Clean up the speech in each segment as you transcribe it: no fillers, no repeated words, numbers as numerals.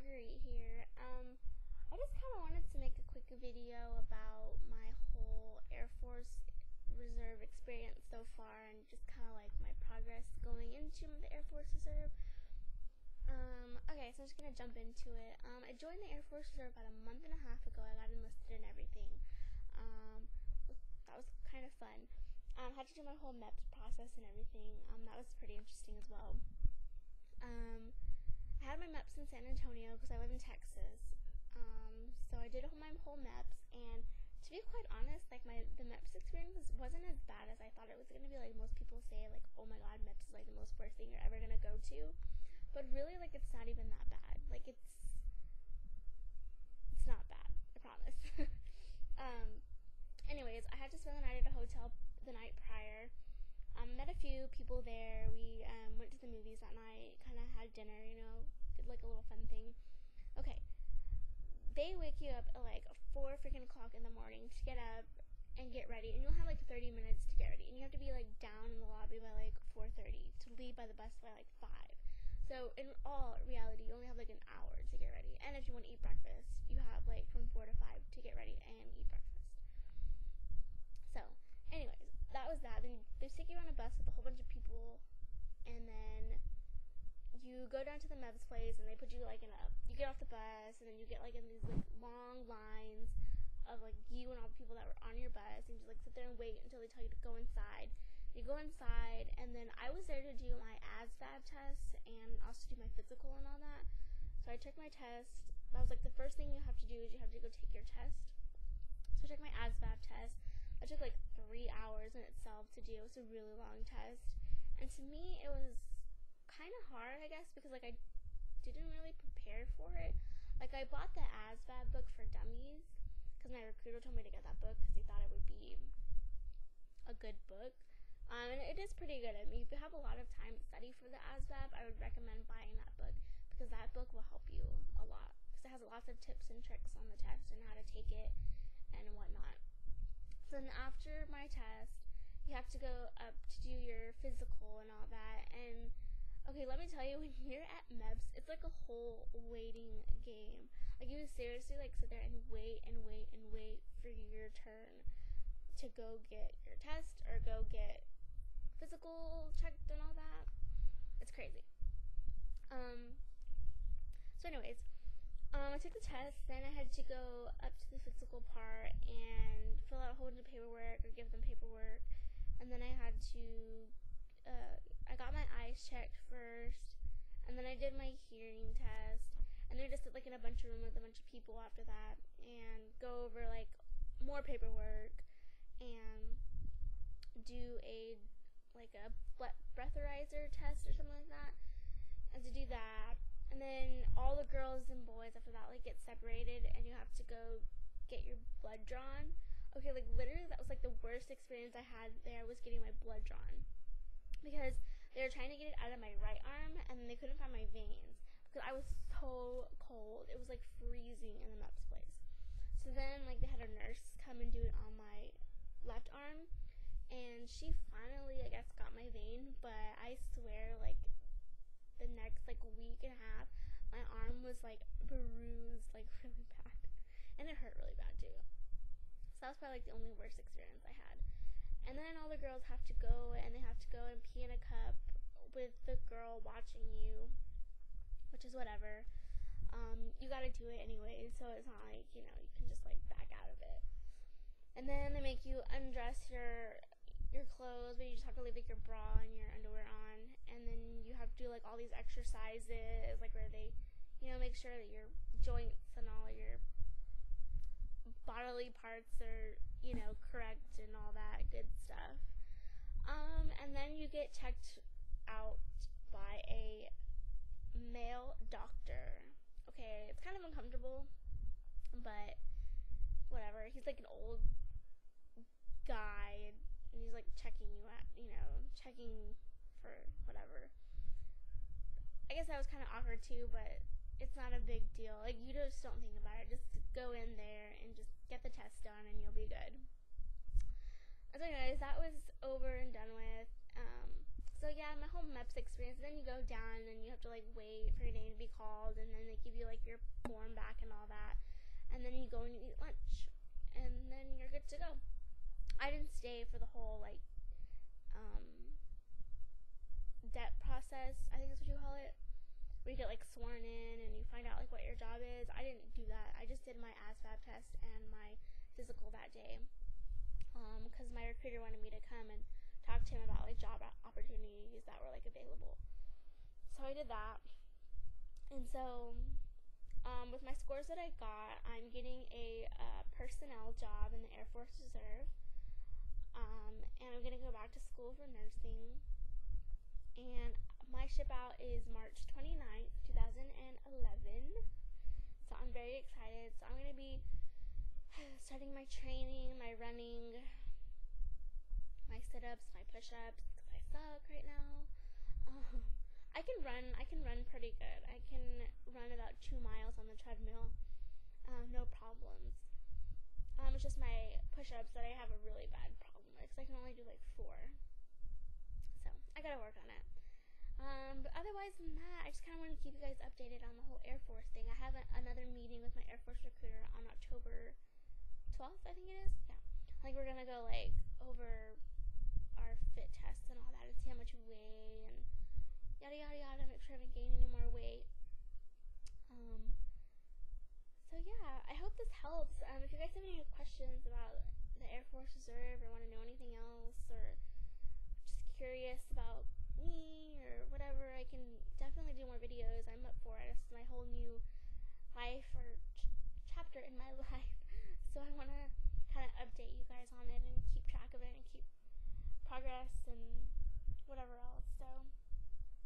Marguerite here. I just kind of wanted to make a quick video about my whole Air Force Reserve experience so far and just kind of like my progress going into the Air Force Reserve. Okay, so I'm just going to jump into it. I joined the Air Force Reserve about a month and a half ago. I got enlisted and everything. That was kind of fun. Had to do my whole MEPS process and everything. That was pretty interesting as well. I had my MEPS in San Antonio because I live in Texas. So I did my whole MEPS, and to be quite honest, like the MEPS experience wasn't as bad as I thought it was going to be. Like most people say, like, oh my god, MEPS is like the most worst thing you're ever going to go to. But really, like, it's not even that bad. Like, it's not bad, I promise. Anyways, I had to spend the night at a hotel the night prior. Met a few people there. We went to the movies that night, kind of had dinner, did like a little fun thing. Okay, they wake you up at like 4 freaking o'clock in the morning to get up and get ready, and you'll have like 30 minutes to get ready, and you have to be like down in the lobby by like 4:30 to leave by the bus by like 5. So in all reality, you only have like an hour to get ready, and if you want to eat breakfast, you have like from 4 to 5 to get ready and eat breakfast. So anyways, that was that. Then they take you on a bus with a whole bunch of people, and then you go down to the MEPS place, and they put you like you get off the bus, and then you get like in these like long lines of like you and all the people that were on your bus, and you just like sit there and wait until they tell you to go inside. You go inside, and then I was there to do my ASVAB test and also do my physical and all that. So I took my test. That was like the first thing you have to do is you have to go take your test. So I took my ASVAB test. It took like 3 hours in itself to do. It was a really long test, and to me it was kind of hard, I guess, because like I didn't really prepare for it. Like I bought the ASVAB book for dummies because my recruiter told me to get that book because he thought it would be a good book. And it is pretty good. I mean, if you have a lot of time to study for the ASVAB, I would recommend buying that book because that book will help you a lot because it has lots of tips and tricks on the test and how to take it and whatnot. So then after my test, you have to go up to do your physical and all that. And okay, let me tell you, when you're at MEPS, it's like a whole waiting game. Like you seriously like sit there and wait and wait and wait for your turn to go get your test or go get physical checked and all that. It's crazy. So anyways, I took the test, then I had to go up to the physical part and fill out a whole bunch of paperwork or give them paperwork, and then I had to, I got my eyes checked first, and then I did my hearing test, and then I just sit like in a bunch of room with a bunch of people after that, and go over like more paperwork, and do a breathalyzer test or something like that. I had to do that. And then all the girls and boys after that like get separated, and you have to go get your blood drawn. Okay, like literally that was like the worst experience I had there, was getting my blood drawn, because they were trying to get it out of my right arm and they couldn't find my veins because I was so cold. It was like freezing in the MEPS place. So then like they had a nurse come and do it on my left arm, and she finally, I guess, got my vein, but I swear like the next like week and a half my arm was like bruised like really bad, and it hurt really bad too. So that was probably like the only worst experience I had. And then all the girls have to go, and they have to go and pee in a cup with the girl watching you, which is whatever. You gotta do it anyway, so it's not like, you can just like back out of it. And then they make you undress your clothes, but you just have to leave like your bra and your underwear on, and then you have to do like all these exercises, like where they, make sure that your joints and all your bodily parts are, correct and all that good stuff. And then you get checked out by a male doctor. Okay, it's kind of uncomfortable, but whatever. He's like an old guy, and he's like checking you out, checking for whatever. I guess that was kind of awkward too, but it's not a big deal. Like, you just don't think about it. Just go in there and just get the test done and you'll be good. So anyways, that was over and done with. So yeah, my whole MEPS experience. Then you go down and you have to like wait for your name to be called, and then they give you like your form back and all that, and then you go and you eat lunch, and then you're good to go. I didn't stay for the whole like debt process, I think that's what you call it, where you get like sworn in and you find out like what your job is. I didn't do that. I just did my ASVAB test and my physical that day, because my recruiter wanted me to come and talk to him about like job opportunities that were like available. So I did that, and so with my scores that I got, I'm getting a personnel job in the Air Force Reserve, and I'm gonna go back to school for nursing. And my ship out is March 29th, 2011. So I'm very excited. So I'm going to be starting my training, my running, my sit-ups, my push-ups, because I suck right now. I can run pretty good. I can run about 2 miles on the treadmill, no problems. It's just my push-ups that I have a really bad problem with, because I can only do like 4. So I gotta work on it. But otherwise than that, I just kind of want to keep you guys updated on the whole Air Force thing. I have another meeting with my Air Force recruiter on October 12th, I think it is. Yeah. Like we're gonna go like over our fit tests and all that and see how much we weigh and yada yada yada, make sure I haven't gained any more weight. So yeah, I hope this helps. If you guys have any questions about the Air Force Reserve or want to know anything else, or just curious about me or whatever, I can definitely do more videos. I'm up for it. It's my whole new life or chapter in my life, so I want to kind of update you guys on it and keep track of it and keep progress and whatever else. So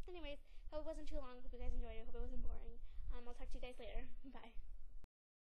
anyways, hope it wasn't too long. Hope you guys enjoyed it. Hope it wasn't boring. I'll talk to you guys later. Bye.